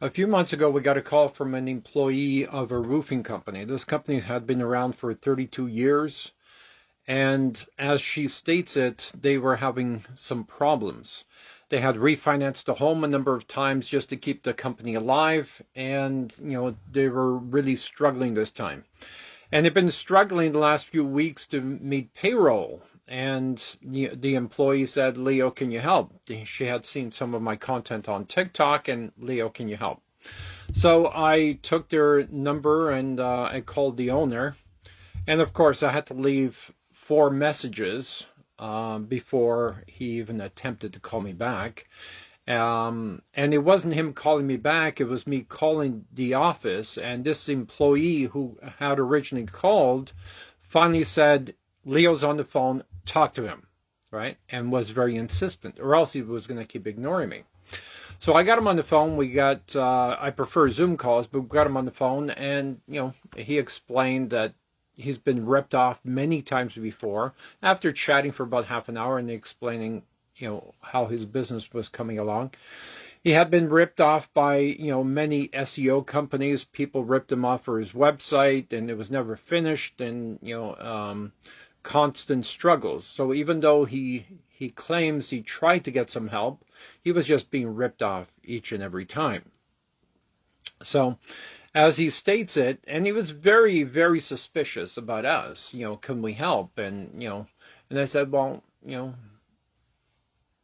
A few months ago, we got a call from an employee of a roofing company. This company had been around for 32 years, and as she states it, they were having some problems. They had refinanced the home a number of times just to keep the company alive, and they were really struggling this time. And they've been struggling the last few weeks to meet payroll. And the employee said, Leo, can you help? She had seen some of my content on TikTok, and Leo, can you help? So I took their number and I called the owner. And of course, I had to leave 4 messages before he even attempted to call me back. And it wasn't him calling me back, it was me calling the office. And this employee who had originally called finally said, Leo's on the phone, talk to him, right? And was very insistent, or else he was going to keep ignoring me. So I got him on the phone. We got, I prefer Zoom calls, but we got him on the phone, and, he explained that he's been ripped off many times before. After chatting for about half an hour and explaining, how his business was coming along, he had been ripped off by, many SEO companies. People ripped him off for his website, and it was never finished, and, constant struggles. So even though he claims he tried to get some help, he was just being ripped off each and every time. So as he states it, and he was very, very suspicious about us, can we help? And, and I said, well,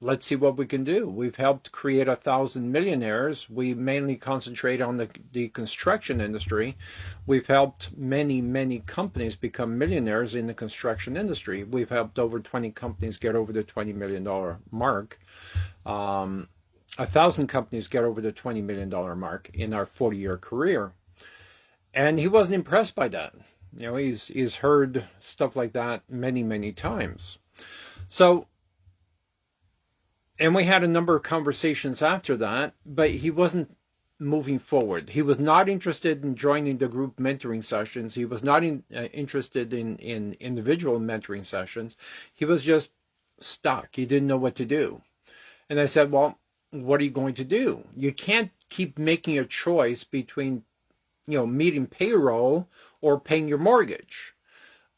let's see what we can do. We've helped create 1,000 millionaires. We mainly concentrate on the construction industry. We've helped many, many companies become millionaires in the construction industry. We've helped over 20 companies get over the $20 million mark. 1,000 companies get over the $20 million mark in our 40-year career. And he wasn't impressed by that. He's heard stuff like that many, many times. So, and we had a number of conversations after that, but he wasn't moving forward. He was not interested in joining the group mentoring sessions. He was not interested in individual mentoring sessions. He was just stuck. He didn't know what to do. And I said, well, what are you going to do? You can't keep making a choice between, meeting payroll or paying your mortgage.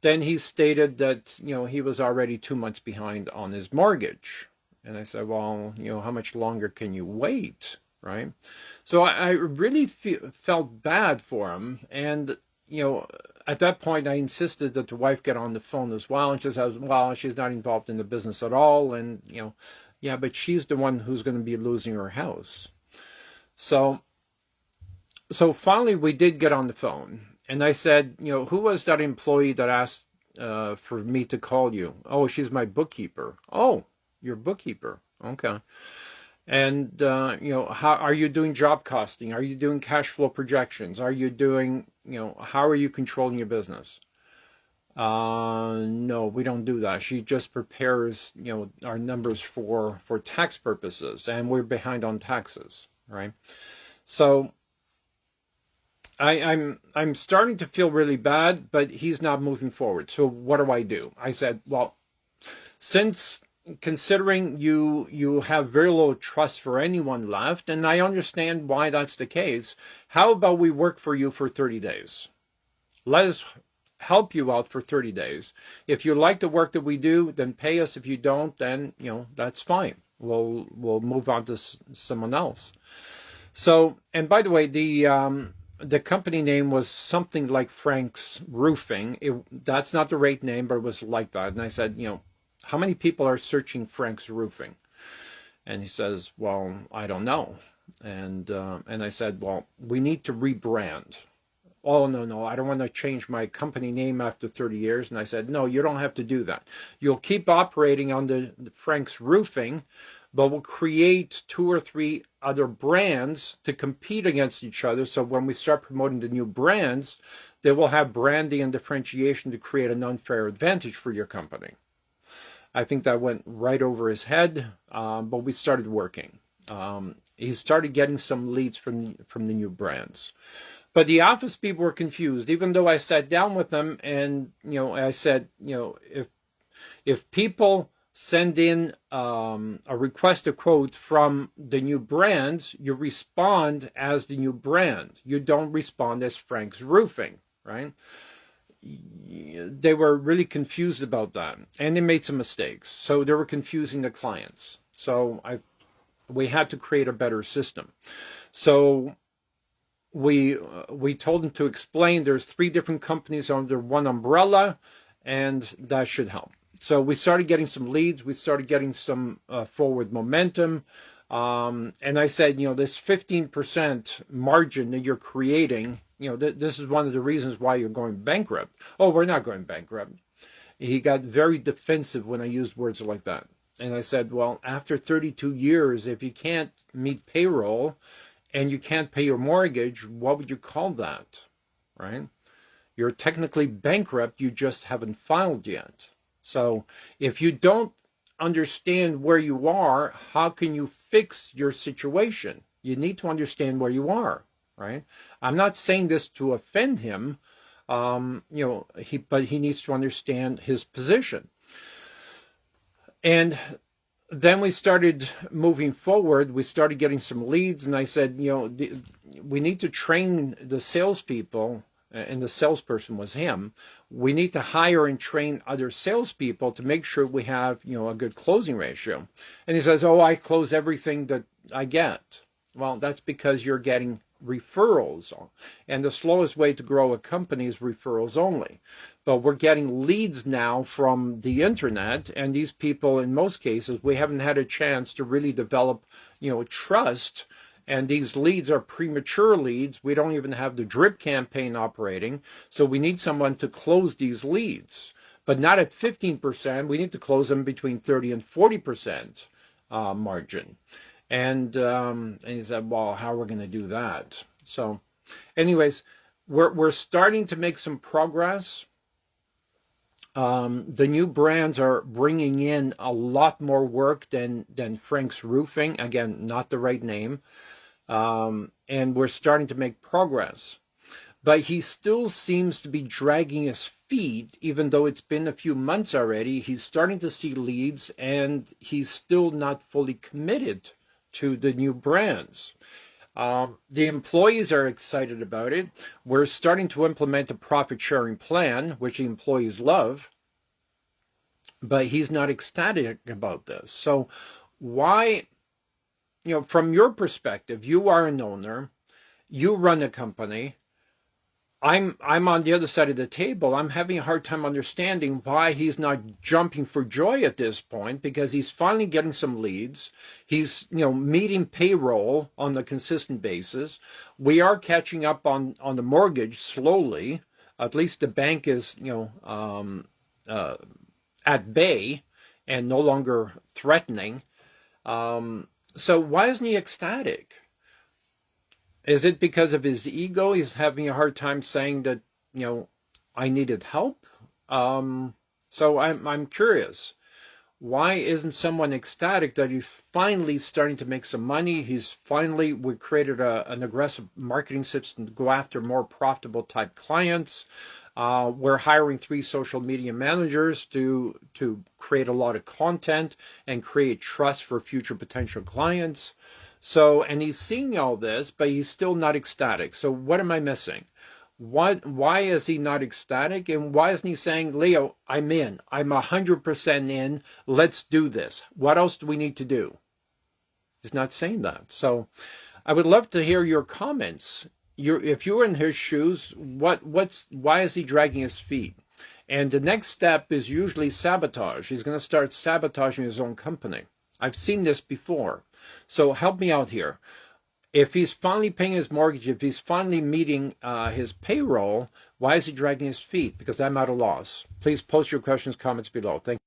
Then he stated that, he was already 2 months behind on his mortgage. And I said, well, how much longer can you wait, right? So I really felt bad for him. And, at that point, I insisted that the wife get on the phone as well. And she says, well, she's not involved in the business at all. And, yeah, but she's the one who's going to be losing her house. So finally, we did get on the phone. And I said, who was that employee that asked for me to call you? Oh, she's my bookkeeper. Oh, your bookkeeper. Okay. And, how are you doing job costing? Are you doing cash flow projections? Are you doing, how are you controlling your business? No, we don't do that. She just prepares, our numbers for tax purposes, and we're behind on taxes, right? So I'm starting to feel really bad, but he's not moving forward. So what do? I said, well, since considering you have very little trust for anyone left, and I understand why that's the case, how about we work for you for 30 days? Let us help you out for 30 days. If you like the work that we do, then pay us. If you don't, then, that's fine. We'll move on to someone else. So, and by the way, the company name was something like Frank's Roofing. That's not the right name, but it was like that. And I said, how many people are searching Frank's Roofing? And he says, well, I don't know. And I said, well, we need to rebrand. Oh, no, I don't want to change my company name after 30 years. And I said, no, you don't have to do that. You'll keep operating under Frank's Roofing, but we'll create 2 or 3 other brands to compete against each other. So when we start promoting the new brands, they will have branding and differentiation to create an unfair advantage for your company. I think that went right over his head, but we started working. He started getting some leads from the new brands. But the office people were confused, even though I sat down with them and, I said, if people send in a request a quote from the new brands, you respond as the new brand. You don't respond as Frank's Roofing, right? They were really confused about that, and they made some mistakes. So they were confusing the clients. So we had to create a better system. So we told them to explain there's 3 different companies under one umbrella, and that should help. So we started getting some leads. We started getting some forward momentum. And I said, this 15% margin that you're creating, this is one of the reasons why you're going bankrupt. Oh, we're not going bankrupt. He got very defensive when I used words like that. And I said, well, after 32 years, if you can't meet payroll and you can't pay your mortgage, what would you call that, right? You're technically bankrupt. You just haven't filed yet. So if you don't understand where you are, how can you fix your situation? You need to understand where you are, right? I'm not saying this to offend him, but he needs to understand his position. And then we started moving forward. We started getting some leads, and I said, we need to train the salespeople, and the salesperson was him. We need to hire and train other salespeople to make sure we have, a good closing ratio. And he says, oh, I close everything that I get. Well, that's because you're getting referrals. And the slowest way to grow a company is referrals only. But we're getting leads now from the internet, and these people, in most cases, we haven't had a chance to really develop, trust. And these leads are premature leads. We don't even have the drip campaign operating. So we need someone to close these leads, but not at 15%. We need to close them between 30 and 40% margin. And he said, well, how are we going to do that? So anyways, we're starting to make some progress. The new brands are bringing in a lot more work than Frank's Roofing. Again, not the right name. And we're starting to make progress. But he still seems to be dragging his feet, even though it's been a few months already. He's starting to see leads, and he's still not fully committed to the new brands. The employees are excited about it. We're starting to implement a profit-sharing plan, which the employees love. But he's not ecstatic about this. So why... from your perspective, you are an owner, you run a company. I'm on the other side of the table. I'm having a hard time understanding why he's not jumping for joy at this point, because he's finally getting some leads. He's, meeting payroll on a consistent basis. We are catching up on the mortgage slowly. At least the bank is, at bay and no longer threatening. So why isn't he ecstatic? Is it because of his ego? He's having a hard time saying that, I needed help. So I'm curious. Why isn't someone ecstatic that he's finally starting to make some money? We created an aggressive marketing system to go after more profitable type clients. We're hiring 3 social media managers to create a lot of content and create trust for future potential clients. So, and he's seeing all this, but he's still not ecstatic. So what am I missing? Why is he not ecstatic? And why isn't he saying, Leo, I'm in. I'm 100% in. Let's do this. What else do we need to do? He's not saying that. So I would love to hear your comments. If you're in his shoes, why is he dragging his feet? And the next step is usually sabotage. He's going to start sabotaging his own company. I've seen this before. So help me out here. If he's finally paying his mortgage, if he's finally meeting his payroll, why is he dragging his feet? Because I'm at a loss. Please post your questions, comments below. Thank you.